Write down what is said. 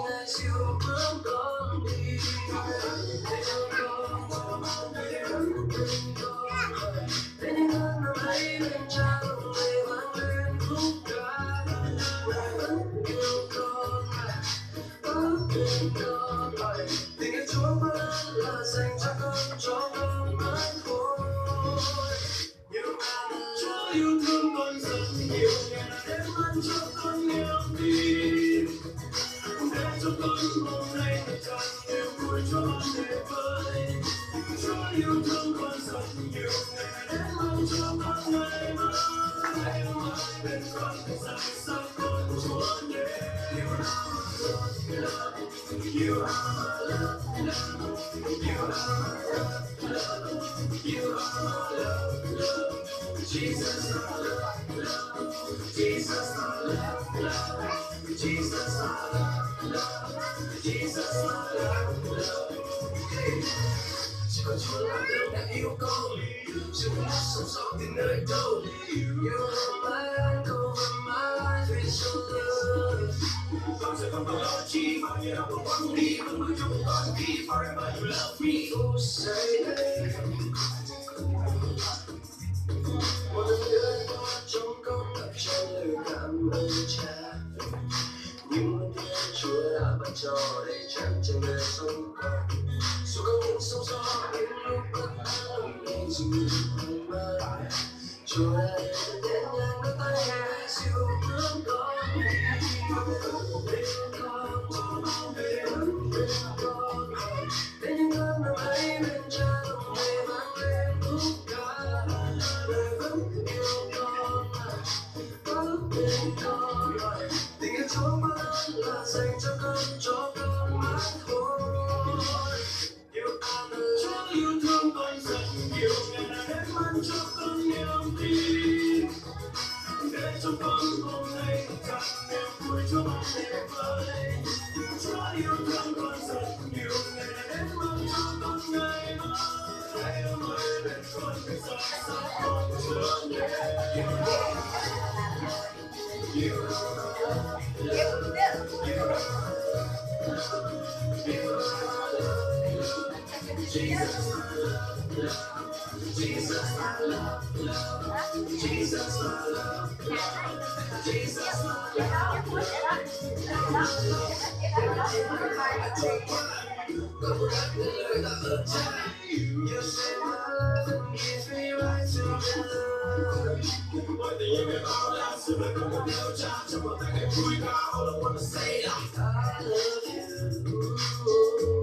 ngày siêu bước con đi để cho con cho con thấy vẫn bên con để những cơn năm ấy bên cha lòng người vang lên khúc ca mẹ vẫn yêu con vẫn bên con tình yêu Chúa vẫn là dành cho con mãi thôi. Chúa yêu thương con rất nhiều, Ngài đã đem ban cho con niềm tin, để cho con hôm nay thật tràn niềm vui cho con để vơi. Chúa yêu thương con rất nhiều, Ngài đã đem ban cho con ngày mai bên con để dạy sao con Chúa nhé. You are love, you are love, you are love, you are love. Jesus, our love, Jesus, our love, Jesus, our love, Jesus, our love. Chỉ có Chúa là đấng đã yêu con, chứ không sống sót từ nơi đâu. You are my idol, my life is your love. Con sẽ không bao lo chi, bao nhiêu đau buồn qua cùng đi, vẫn bước trong một con đi. Forever you love me. Oh, say hey. Một lần nữa tôi trong con ngập tràn lời cảm ơn Cha, những ơn thiên Chúa đã ban cho đầy tràn trên đời sống con. Dù có những sóng gió đến lúc bất an ngày dù hoang mang, Chúa đã đến nhàng đôi tay Ngài dìu bước con đi bên con cho bao bên con để những cơn năm ấy bên Cha lòng người vang lên khúc ca. Lời vẫn yêu con bên con tình yêu Chúa vẫn là dành cho con mãi thôi. Chúa yêu thương con rất nhiều, Ngài đã đem ban cho con niềm tin, để cho con hôm nay tràn niềm vui cho bạn để vơi. Chúa yêu thương con rất nhiều, Ngài đã đem ban cho con ngày mai bên con để dạy sao con Chúa nhé. You are love, you are love, Jesus, I love, Jesus, I love, Jesus, I love, Jesus, I con muốn đáp những lời tạ ơn Cha. You saved my life and gave me right to live. Mọi tình yêu về bao la, sự việc con muốn theo Cha trong một tay ngày vui ca. All I wanna say là I love you.